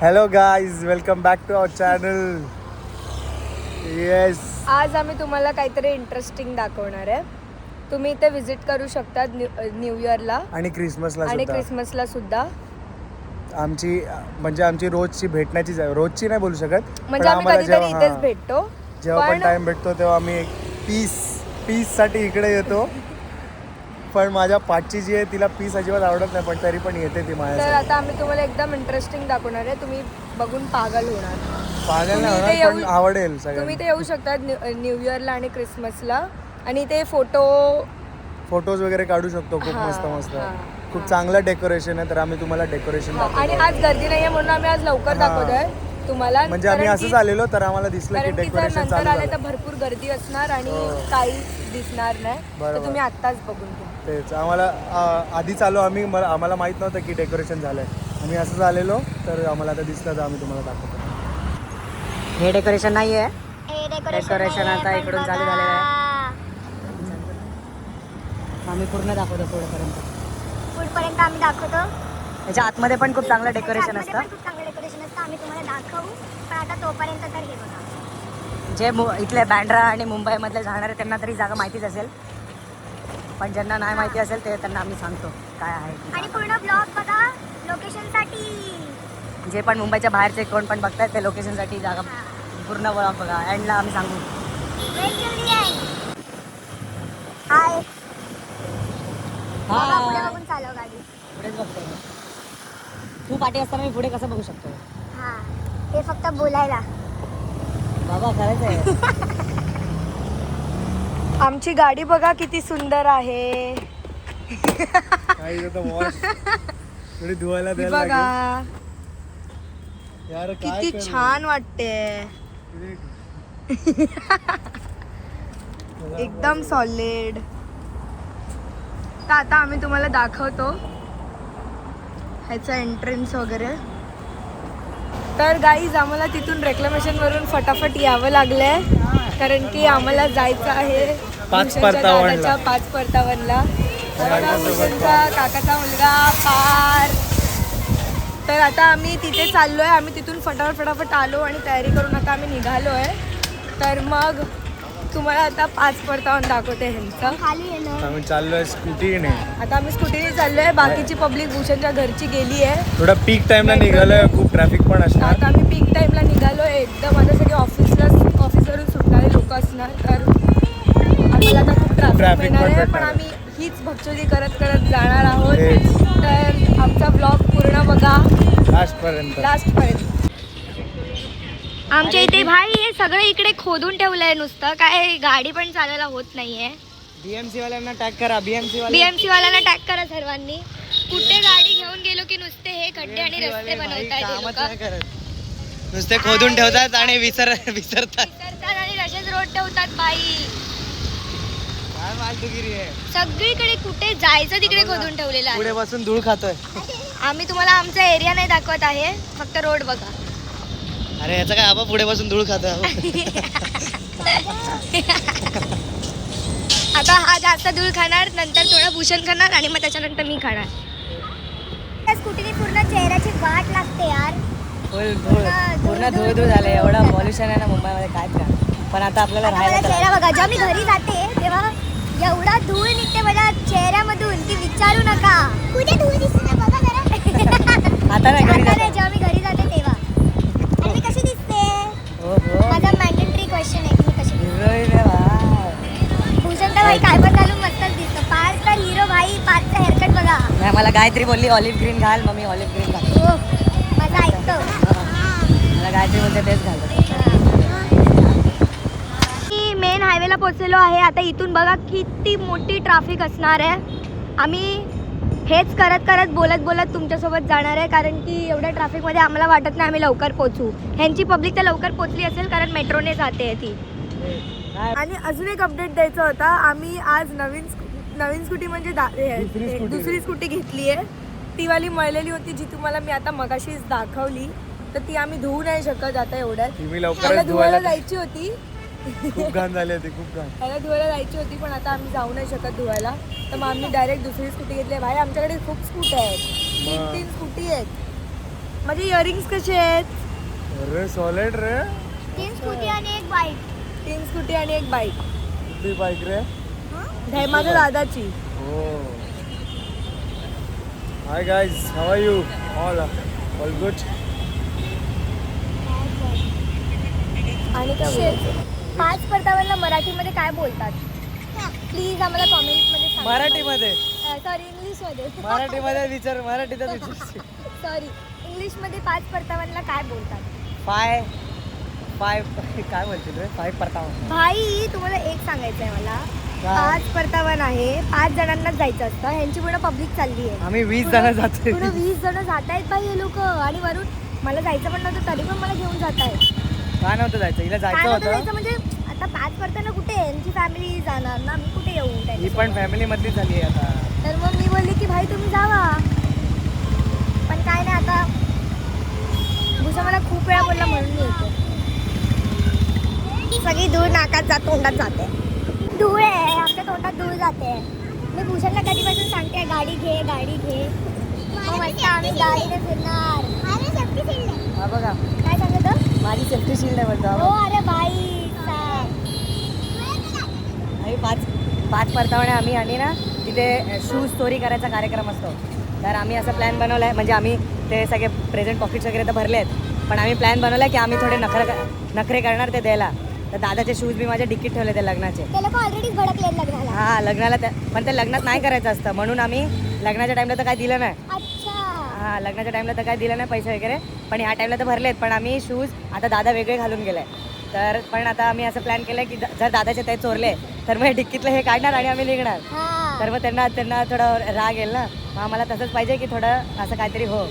Hello guys, welcome back to our channel. Yes, आज आम्ही तुम्हाला काहीतरी इंटरेस्टिंग दाखवणार आहे. तुम्ही इथे विजिट करू शकता न्यू इयरला आणि क्रिसमसला सुद्धा. आमची रोजची भेटण्याची रोजची नाही बोलू शकत, म्हणजे आम्ही कधीतरी इथेच भेटतो. जेव्हा पण टाइम भेटतो तेव्हा आम्ही पीस साठी इकडे येतो. पण माझ्या पाठची जी आहे तिला पीस अजिबात आवडत नाही, पण तरी पण येते ती माझ्या. तर आता आम्ही तुम्हाला एकदम इंटरेस्टिंग दाखवणार आहे. तुम्ही बघून पागल होणार. पागल नाही होणार, पण आवडेल सगळ्यांना. तुम्ही इथे येऊ शकता न्यू इयरला आणि क्रिसमसला, आणि ते फोटोज वगैरे काढू शकतो. खूप मस्त खूप चांगलं डेकोरेशन आहे. तर आम्ही तुम्हाला डेकोरेशन आणि आज गर्दी नाहीये म्हणून आम्ही आज लवकर दाखवतोय तुम्हाला. म्हणजे आम्ही असंच आलेलो तर आम्हाला दिसलं की डेकोरेशन नंतर आले तर भरपूर गर्दी असणार आणि काही दिसणार नाही. तर तुम्ही आत्ताच बघून घ्या. तेच आम्हाला आधीच आलो आम्ही, आम्हाला माहित नव्हतं की डेकोरेशन झालंय. आम्ही असंच आलेलो तर आम्हाला आता दिसलं तर आम्ही तुम्हाला दाखवतो. हे डेकोरेशन नाही आहे. डेकोरेशन आता इकडून चालू झालेलं आहे. आम्ही पूर्ण दाखवतो पुढपर्यंत आम्ही दाखवतो. त्याच्या आतमध्ये पण खूप चांगलं डेकोरेशन असतं. आम्ही तुम्हाला दाखवू, पण आता तोपर्यंत तर हे बघा. जे इथले बँड्रा आणि मुंबईमधले जाणारे त्यांना तरी जागा माहितीच असेल, पण ज्यांना नाही माहिती असेल ते त्यांना आम्ही सांगतो काय आहे. आणि पूर्ण ब्लॉग बघा लोकेशनसाठी. जे पण मुंबईच्या बाहेरचे कोण पण बघतायत ते लोकेशनसाठी जागा पूर्ण ब्लॉग बघा. एंडला आम्ही सांगू. हाय, हा, पुढे बघून चालव गाडी. पुढेच बघतो. तू पाठी असताना मी पुढे कसं बघू शकतो? हा, ते फक्त बोलायला. बाबा खरंच आहे. आमची गाडी बघा किती सुंदर आहे. धुवायला बघा किती छान वाटते. एकदम सॉलिड. तर आता आम्ही तुम्हाला दाखवतो ह्याचा एंट्रन्स वगैरे. तर गाईज, आम्हाला तिथून रेक्लेमेशन वरून फटाफट यावं लागलंय, कारण की आम्हाला जायचं आहे 5/55ला. काकाचा मुलगा पार. तर आता आम्ही तिथे चाललोय. आम्ही तिथून फटाफट आलो आणि तयारी करून आता आम्ही निघालोय. तर मग तुम्हाला आता 5/55 दाखवते ह्यांचं. आम्ही चाललोय स्कूटीने. आता आम्ही स्कूटीने चाललोय. बाकीची पब्लिक भूषणच्या घरची गेली आहे. थोडा पीक टाइमला निघालोय, खूप ट्रॅफिक पण असणार. आता आम्ही पीक टाइमला निघालोय एकदम. आता सगळे ऑफिसवरून सुटणारे लोक असणार, तर आम्हाला आता खूप ट्रॅफिक मिळणार आहे. पण आम्ही हीच भक्चोली करत जाणार आहोत. तर आमचा ब्लॉग पूर्ण बघा लास्टपर्यंत. आमच्या इथे भाई हे सगळं इकडे खोदून ठेवलंय, नुसतं काय गाडी पण चालायला होत नाहीये. बीएमसी वाल्यांना टॅग करा. बीएमसी वाल्यांना टॅग करा सर्वांनी. कुठे गाडी घेऊन गेलो की नुसते हे खड्डे आणि रस्ते बनवतात. नुसते खोदून ठेवतात आणि विसरतात आणि तसेच रोड ठेवतात बाई. काय मालतुगिरी आहे. सगळीकडे कुठे जायचं तिकडे खोदून ठेवलेलं आहे. पुढे बसून धूळ खातोय. आम्ही तुम्हाला आमचा एरिया नाही दाखवत आहे, फक्त रोड बघा. अरे याचा काय आबा पुढे बसून धूळ खातोय. आता हा जास्त धूळ खाणार, नंतर थोडं भूषण खाणार आणि मग त्याच्यानंतर मी खाणार. त्या स्कूटीने पूर्ण चेहऱ्याची वाट लागते यार. पूर्ण धूळ झाले. एवढं पॉल्युशन आहे ना मुंबईमध्ये, काय का. पण आता आपल्याला राहायला चेहरा बघा. जेव्हा मी घरी जाते तेव्हा एवढा धूळ निघते माझ्या चेहऱ्यामधून की विचारू नका. कुठे धूळ दिसते बघा जरा. आता नाही घरी जाते. जेव्हा मी घरी जाते तेव्हा. आणि मी कशी दिसते? माझा मॅन्डेटरी क्वेश्चन आहे की मी कशी दिसते. भूषण तर भाई काय पण घालून मस्तच दिसतो. पाच तर हिरो भाई, पाचचा हेअरकट बघा. नाही, मला गायत्री बोलली ऑलिव्ह ग्रीन घाल, मग मी ऑलिव्ह ग्रीन घालतो. हो, माझं ऐकतो. मला गायत्री बोलते तेच घालतो. मेन हायवेला पोहोचलेलो आहे. आता इथून बघा किती मोठी ट्रॅफिक असणार आहे. आम्ही हेच करत बोलत तुमच्यासोबत जाणार आहे, कारण की एवढ्या ट्रॅफिकमध्ये आम्हाला वाटत नाही आम्ही लवकर पोहोचू. ह्यांची पब्लिक तर लवकर पोहोचली असेल, कारण मेट्रोने जाते ती. आणि अजून एक अपडेट द्यायचा होता. आम्ही आज नवीन स्कूटी म्हणजे दुसरी स्कूटी घेतली आहे. ती वाली मळलेली होती जी तुम्हाला मी आता मगाशीच दाखवली. तर ती आम्ही धुवू नाही शकत आता एवढ्यात. मला धुवायला जायची होती. खूप घाण झाली होती, खूप घाण. त्याला धुवायला जायची होती, पण आता आम्ही जाऊ नाही शकत धुवायला. तर मग आम्ही डायरेक्ट दुसरी स्कूटी घेतली. भाई आमच्याकडे खूप स्कूटी आहेत, 3 स्कूटी आहेत. माझे इयरिंग्स कसे आहेत? अरे सॉलिड रे. 3 स्कूटी आणि 1 बाईक. 3 स्कूटी आणि 1 बाईक. ती बाईक रे. माझ्या दादाची. हो. Hi guys, how are you? All good. आणि काय बोलायचं? 5 परताव्यांना मराठीमध्ये काय बोलतात? प्लीज आम्हाला कॉमेंटमध्ये सांगा. मराठीमध्ये. सॉरी इंग्लिशमध्ये. मराठीमध्ये विचार. मराठीतच विचार. सॉरी इंग्लिशमध्ये 5 परताव्यांना काय बोलतात? फाय काय म्हणते रे? 5 परतावा. भाई तुम्हाला एक सांगायचं आहे मला. काय? 5 परतावन आहे. 5 जणांनाच जायचं असतं. ह्यांची पूर्ण पब्लिक चालली आहे. आम्ही 20 जण जाते. पूर्ण 20 जण जात आहेत भाई हे लोक. आणि वरून मला जायचं पण नव्हतं तरी पण मला घेऊन जात आहेत. काय नव्हतं जायचं? हिला काय जायचं नव्हतं होतं. जायचं म्हणजे आता 5 परताना कुठे यांची फॅमिली जाणार ना, मी कुठे येऊ ही त्यांच्यासोबत? पण फॅमिली मधली झाली आहे आता. तर मग मी बोलली की भाई तुम्ही जावा. पण काय नाही आता भूषा मला खूप वेळा बोलला म्हणून मी येते. सगळी धूळ नाकात जात तोंडात जाते. धूळ आहे आमच्या तोंडात धूळ जाते. मी भूषणला कधीपासून सांगते गाडी घे गाडी घे. मग मस्त आम्ही गाडीने फिरणार. हा बघा, काय सांगत माझी सेफ्टी शील्ड आहे म्हणतो. हो अरे बाई सांग. आणि 5 परतावणे आम्ही आणि ना तिथे शूज स्टोरी करायचा कार्यक्रम असतो. तर आम्ही असं प्लॅन बनवला आहे, म्हणजे आम्ही ते सगळे प्रेझेंट पॉकेट्स वगैरे तर भरले आहेत, पण आम्ही प्लॅन बनवला आहे की आम्ही थोडे नखरे करणार ते द्यायला. तर दादाचे शूज मी माझ्या डिक्कीत ठेवले ते लग्नाचे. ते लोक ऑलरेडी भडकले लग्नाला. हां लग्नाला पण ते लग्नात नाही करायचं असतं म्हणून आम्ही लग्नाच्या टाईमला तर काय दिलं नाही. अच्छा हां लग्नाच्या टाईमला तर काय दिलं नाही पैसे वगैरे, पण ह्या टाईमला तर भरलेत. पण आम्ही शूज आता दादा वेगळे घालून गेले. तर पण आता आम्ही असं प्लॅन केलं की जर दादाचे ते चोरले तर मग डिक्कीतलं हे काढणार आणि आम्ही निघणार. हा तर मग त्यांना थोडं राग येईल ना. मग आम्हाला तसंच पाहिजे की थोडं असं काहीतरी हो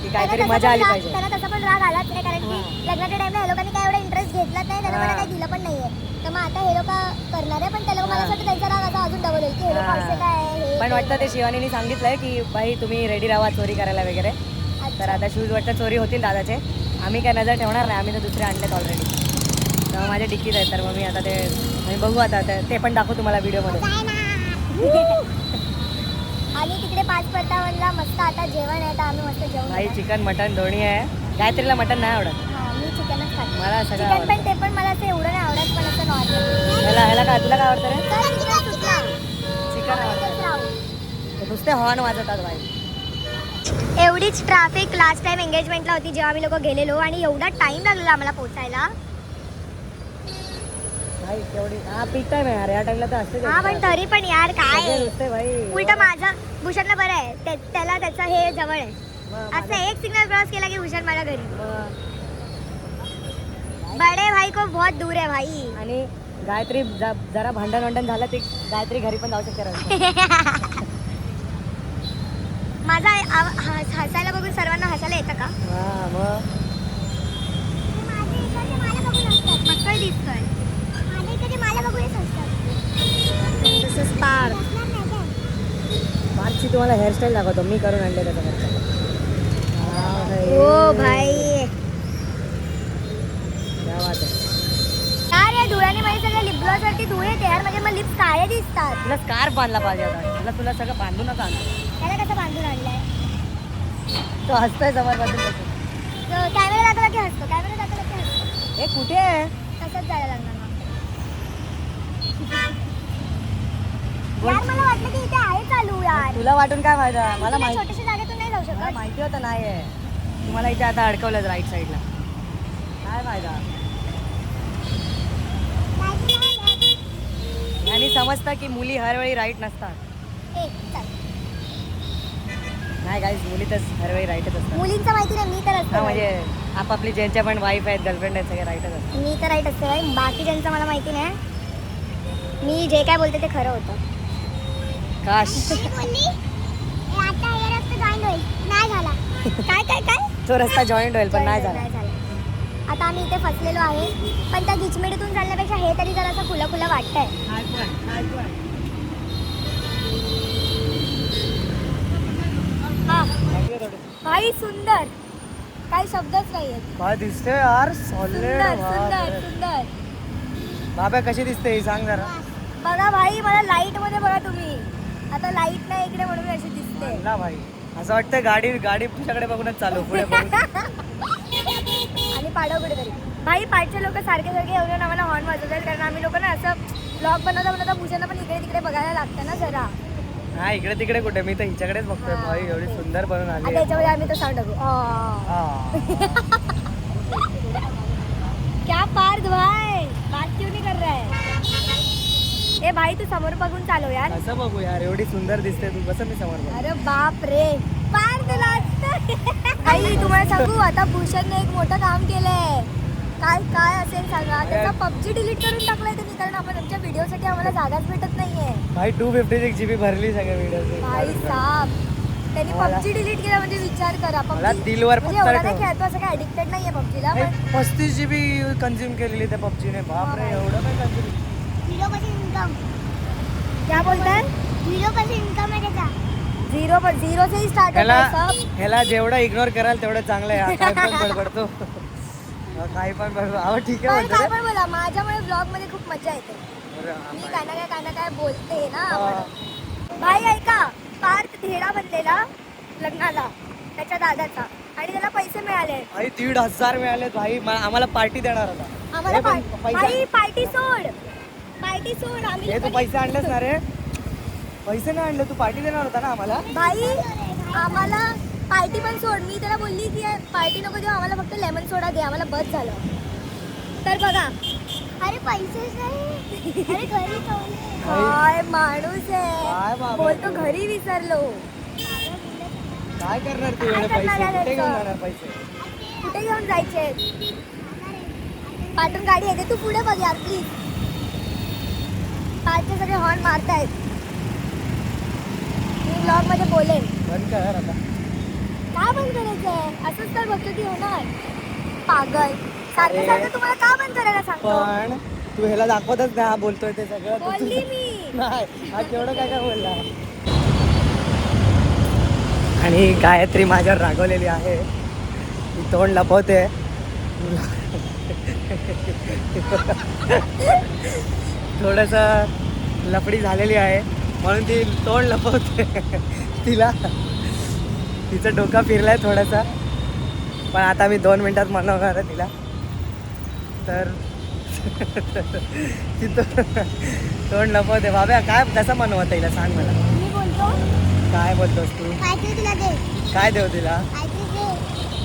की काहीतरी मजा आली पाहिजे. त्यांना तसा पण राग आलाच नाही कारण की लग्नाच्या टाइमला हे लोकांनी काय एवढा इंटरेस्ट घेतलाच नाही. त्यांना मला काही दिलं पण नाहीये. तर मग आता हे लोक करणार आहे पण त्या लोक मला असं वाटतं त्यांचा राग आता अजून डबल होईल की हे लोक असे काय हे पण वाटतं ते शिवानीने सांगितलंय की बाई तुम्ही रेडी राहा चोरी करायला वगैरे. तर आता शूज वाटतं चोरी होतील दादाचे. आम्ही काय नजर ठेवणार नाही, आम्ही तर दुसरे आणलेत ऑलरेडी. तर माझ्या डिक्कीत आहे. तर मग मी आता ते आम्ही बघू आता ते पण दाखवू तुम्हाला व्हिडिओमध्ये. आणि तिकडे 5 परतावनला मस्त आता जेवण आहे तर आम्ही मस्त जेवण भाई करणार. चिकन मटन दोन्ही आहे. गायत्रीला मटन नाही आवडत. हा, मी चिकनच खाते. मला सगळं चिकन आवडतं. पण ते पण मला असं एवढं नाही आवडत पण असं नॉर्मल. ह्याला काय तुला काय आवडतं रे? चिकन आवडतं. नुसते हॉर्न वाजवतात भाई. एवढीच ट्रॅफिक लास्ट टाइम एंगेजमेंटला होती जेव्हा आम्ही लोक गेलेलो आणि एवढा टाइम लागलेला आम्हाला पोहोचायला. भाई केवढी पीक टाइम आहे यार, या टाइमला तर असते. हा पण तरी पण यार काय नुसते भाई. उलट माझं भूषणला बरं आहे त्याला त्याचं हे जवळ आहे. असं एक सिग्नल क्रॉस केला की भूषण माझ्या घरी. बडे भाई को बहुत दूर है भाई. आणि गायत्री जरा भांडण झालं ते गायत्री घरी पण जाऊ शकते. माझा हसायला बघून सर्वांना हसायला येतं का? हा मग मस्त दिसतोय. मागची तुम्हाला हेअरस्टाईल दाखवतो मी करून आणले त्याच्या. ओ भाई क्या बात आहे. यार या धुळ्याने माझी सगळ्या लिप ग्लॉस वरती धूळ येते यार. म्हणजे मग लिप्स काळे दिसतात. तुला स्कार्फ बांधला पाहिजे आता. तुला सगळं बांधूनच आणतो. त्याला कसं बांधून आणलंय? तो हसतोय समोर बसून. कॅमेरा दाखवला की हसतो. कॅमेरा दाखवला की हसतो. हे कुठे आहे? तसंच जायला लागणार मग. यार मला वाटलं की इथे आहे चालू यार. तुला वाटून काय फायदा. मला माहिती, छोट्याशा जागेतून नाही जाऊ मला शकत. माहिती होतं नाही आहे. तुम्हाला इथे आता अडकवलं राईट साईडला. काय फायदा. आणि समजतं की मुली हर वेळी राईट नसतात. ए, चल. नाही गाईज मुली तर हर वेळी राईटच असतात. मुलींचं माहिती नाही मी तर हा असते. म्हणजे आपापली ज्यांच्या पण वाईफ आहेत गर्लफ्रेंड आहेत सगळे राईटच असतात. मी तर राईट असते बाई. बाकी ज्यांचं मला माहिती नाही. मी जे काय बोलते ते खरं होतं. काश काय काय काय तो रस्ता जॉईंट होईल पण नाही झाला. आता आम्ही इथे फसलेलो आहे पण त्या गिचमिडीतून चालण्यापेक्षा हे तरी जरा असं खुलं खुलं वाटतंय. भाई सुंदर काही शब्दच नाहीये. काय दिसते यार सॉलिड. सुंदर सुंदर सुंदर. बाबा कशी दिसते ही सांग जरा. बघा भाई मला लाईट मध्ये बघा तुम्ही. आता लाईट नाही इकडे म्हणून अशी दिसते. ना भाई असं वाटतं गाडी गाडी तुझ्याकडे बघूनच चालू पुढे बघून. आणि पाडव कुठेतरी भाई पाठचे लोक सारखे सारखे येऊन आम्हाला हॉर्न वाजवत आहेत कारण आम्ही लोक ना असं ब्लॉग बनवता भूषणला पण इकडे तिकडे बघायला लागतं ना जरा. हा इकडे तिकडे कुठे मी तर हिच्याकडेच बघतोय भाई एवढी सुंदर बनवून आता आली. याच्यामध्ये आम्ही तो साऊंड टाकू क्या पार्थ भाई बात क्यों नहीं कर रहा है? ए भाई तू समोर बघून चालव यार. असं बघू यार एवढी सुंदर दिसते तू कसं मी समोर बघ. अरे बाप रे पार्थ भाई तुम्हाला सांगू आता भूषणने एक मोठं काम केलंय. काय काय असेल सांगा त्याचा पबजी डिलीट करून टाकलाय त्यांनी कारण आपण आमच्या व्हिडिओसाठी आम्हाला जागाच भेटत नाहीये. भाई 256 GB भरली सगळ्या व्हिडिओ. भाई साहब त्यांनी पबजी डिलीट केला म्हणजे विचार करा. मला PUBG दिलवर म्हणजे पत्थर एवढा नाही ठेवून. खेळतो असं काय ऍडिक्टेड नाहीये पबजीला पण 35 GB कंझ्युम केलेली त्या पबजीने. बापरे एवढं काय कंझ्युम. क्या बोलताय झिरो से ही स्टार्ट ह्याला होता है सब. ह्याला जेवढं इग्नोर कराल तेवढं चांगलं आहे. काय पण बडबडतो काही पण बडबड. अहो ठीक आहे पण काय म्हणतो पण बोला माझ्यामुळे ब्लॉग मध्ये खूप मजा येते. मी काय ना काय बोलते ना म्हणून. भाई ऐका पार्थ धेडा बनलेला लग्नाला त्याच्या दादाचा आणि त्याला पैसे मिळाले. भाई 1,500 मिळाले भाई. आम्हाला पार्टी देणार होता. आम्हाला हे पण भाई पार्टी सोड आम्ही हे तू पैसे आणलेस ना रे. पैसे नाही आणले तू पार्टी देणार होता ना आम्हाला. भाई आम्हाला पार्टी पण सोड. मी त्याला बोलली की पार्टी नको देऊ आम्हाला फक्त लेमन सोडा दे आम्हाला बस झालं. तर बघा अरे पैसेच नाही अरे घरी काय माणूस काय आहे बाबा. बोलतो घरी विसरलो. काय करणार तू एवढे काय पैसे करणार कुठे घेऊन याचं? जाणार पैसे. कुठे घेऊन जायचे पाठून गाडी येते तू पुढे बघ यार प्लीज. पाठचे सगळे हॉर्न मारतायत. मी ब्लॉग मध्ये बोलेन. बंद कर आता. का बंद करायचंय असंच तर बघतो की होणार पागल. सारखं सारखं तुम्हाला का बंद करायला सांगतो. पण तू ह्याला दाखवतच नाही हा बोलतोय ते सगळं. तू बोलली तुझं- मी. नाही हा केवढं काय काय बोलला. आणि गायत्री माझ्यावर रागवलेली आहे. ती तोंड लपवते. थोडस लफडी झालेली आहे म्हणून ती तोंड लपवते. तिला तिचं डोका फिरलाय थोडासा पण आता मी 2 मिनिटात मनवणार आहे तिला. तर ती तोंड लपवते. बाबा काय कसं मनवत तिला सांग मला. मी बोलतो काय बोलतोस तू. काहीतरी तुला दे काय देऊ तिला.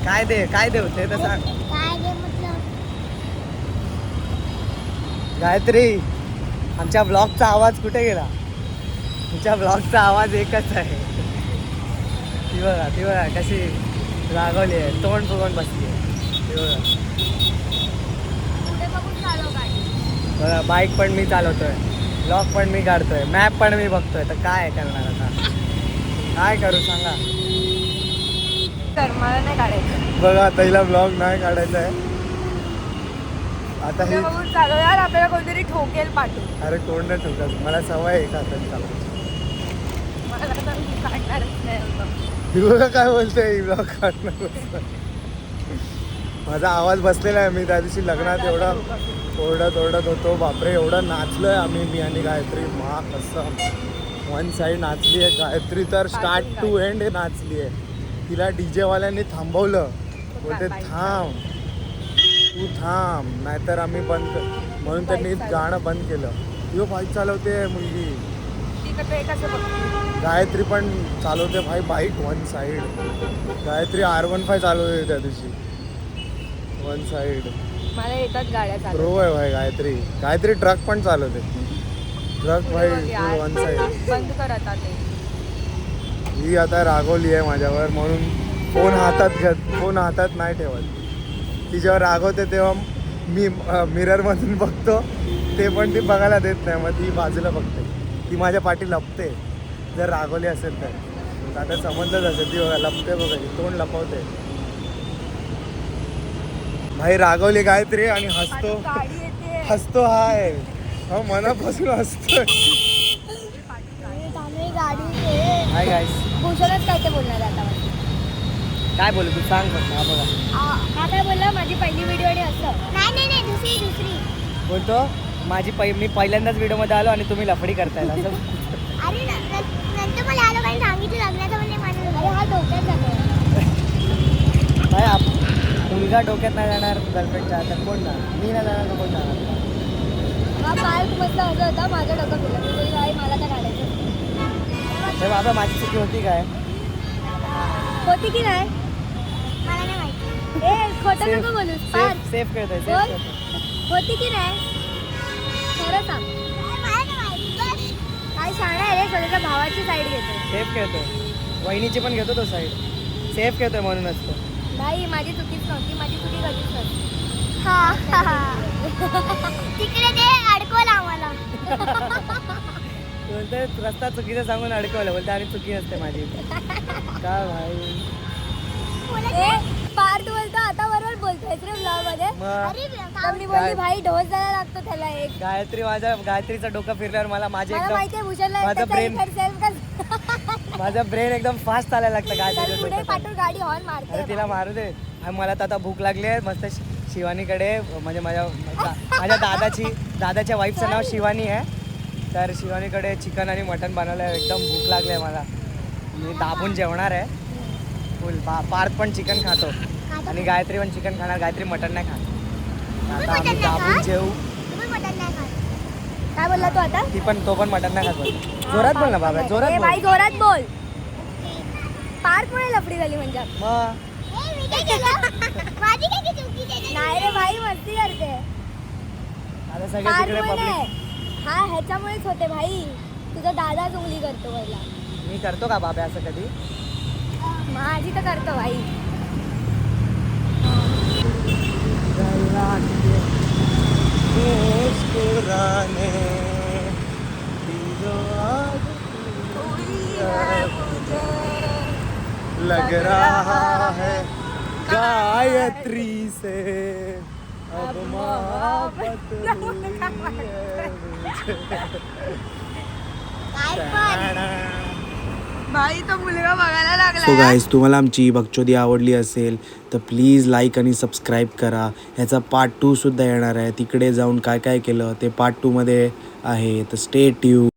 काहीतरी दे काय देऊ ते तर सांग. काय दे म्हटलं. गायत्री आमच्या ब्लॉगचा आवाज कुठे गेला. तुमच्या ब्लॉगचा आवाज एकच आहे. ती बघा कशी रागवली आहे तोंड फुगवून बसली आहे. ती बघा पुढे बघून चालव गाडी. बघा बाईक पण मी चालवतोय ब्लॉग पण मी काढतोय मॅप पण मी बघतोय. तर काय करणार आता काय करू सांगा. तर मला नाही काढायचं. बघा ताईला ब्लॉग नाही काढायचा आहे आता पुढे ही. बघून चालव यार आपल्याला कोणतरी ठोकेल पाठवून. अरे कोण नाही ठोकत मला सवय आहे का हातात चालवायची. मला तर मी काढणारच नाही होतं. ही बघा काय बोलते ब्लॉग काढणार. माझा आवाज बसलेला आहे. मी त्या दिवशी लग्नात एवढा ओरडत होतो बापरे. एवढं नाचलोय आम्ही मी आणि गायत्री. मा कसं वन साईड नाचली आहे गायत्री तर स्टार्ट टू एंड नाचली आहे. तिला DJ वाल्यांनी थांबवलं बोलते थांब तू थांब नाहीतर आम्ही बंद म्हणून त्यांनी गाणं बंद केलं. यो बाईक चालवते मुलगी. ती कसं कसं बघ. गायत्री पण चालवते भाई bike one side. Gayatri R15 चालवते त्या दिवशी वन साईड. मला येतात गाड्या चालू. प्रो आहे भाई गायत्री. गायत्री ट्रक पण चालवते. ट्रक भाई वन साईड. बंद कर आता ते. ही आता रागवली आहे माझ्यावर म्हणून फोन हातात नाही ठेवत. ती जेव्हा रागवते तेव्हा मी मिररमधून बघतो ते पण ती बघायला देत नाही. मग ती बाजूला बघते. ती माझ्या पाठी लपते जर रागवली असेल तर. आता समजलंच असेल ती बघा लपते बघा ती तोंड लपवते. भाई रागवली गायत्री आणि हसतो गाडी येते. हसतो हाय हा मनापासून हसतोय. गाडी हाय गाईस भूषणच काय ते बोलणार आहे आता मला. काय बोलू तू सांग फक्त. हा बघा हा काय बोलला माझी पहिली व्हिडिओ आणि असं. नाही दुसरी बोलतो मी पहिल्यांदाच व्हिडिओमध्ये आलो आणि तुम्ही लफडी करताय असं. अरे नंतर मला आलो काही सांगितलं लग्नाचं म्हणजे माझं हा डोक्यात जातो. मुलगा डोक्यात नाही जाणार गर्लफ्रेंडच्या तर कोण जाणार? मी नाही जाणार तर कोण जाणार? हा पार्क मस्त असं होता, माझं डोकं फिरलं. मी बोलली, "बाई, मला तर काढायचं." हे बाबा माझी चुकी होती काय? होती की नाही मला नाही माहिती. ए खोटं नको बोलूस. पार्क सेफ खेळतोय बोल. सेफ होती की नाही खरं सांग. काय शाळा आहे रे, स्वतःच्या भावाची साईड घेतो. खेळतोय. वहिनीची पण घेतो तो साईड. सेफ खेळतोय म्हणूनच तो. भाई माझी चुकीच नव्हती, माझी चुकी कधीच नव्हती. हा तिकडे ते अडकवलं आम्हाला. बोलतोय रस्ता चुकीचा सांगून अडकवलं. बोलते आणि चुकी नसते माझी. का भाई पार्थ बोलतो आता बरोबर बोलतोय रे ब्लॉग मध्ये. तर मी बोलली भाई डोस द्यायला लागतो त्याला एक. गायत्रीचं डोकं फिरल्यावर मला मला माहिती आहे भूषणला माझं ब्रेन माझं ब्रेन एकदम फास्ट चालायला लागतं गायत्रीचं पुढे डोकं. पाठवून गाडी हॉर्न अरे मारते. तिला मारू दे. आणि मला तर आता भूक लागली आहे. मस्त शिवानीकडे म्हणजे माझ्या दादाच्या वाईफचं नाव शिवानी आहे. तर शिवानीकडे चिकन आणि मटन बनवलं आहे. एकदम भूक लागली आहे मला. मी दाबून जेवणार आहे फुल. पार्थ पण चिकन खातो आणि गायत्री पण चिकन खाणार. गायत्री मटन नाही खात. आता आम्ही दाबून जेवू. काय बोलला तू आता? तो पण मटन नाही खात बोलतो. जोरात बोल ना बाबा, जोरात ए बोल. भाई जोरात बोल. पार्थ मुळे लफडी झाली म्हणजे. मग नाही रे भाई मस्ती करते. आता सगळे पार्थ तिकडे मुळे पब्लिक. हा ह्याच्यामुळेच होते भाई. तुझा दादा उंगली करतो मला. मी करतो का बाबा असं कधी? माझी तर करतो भाई. मुस्कुराने लग रहा है गायत्री से अब मोहब्बत हुई है भाई तो मुलगा बघायला लागला. सो गाईज तुम्हाला आमची बकचोदी आवडली असेल तर प्लीज लाईक आणि सबस्क्राईब करा. ह्याचा पार्ट 2 सुद्धा येणार आहे. तिकडे जाऊन काय काय केलं ते पार्ट 2 मध्ये आहे. तर स्टे ट्यून.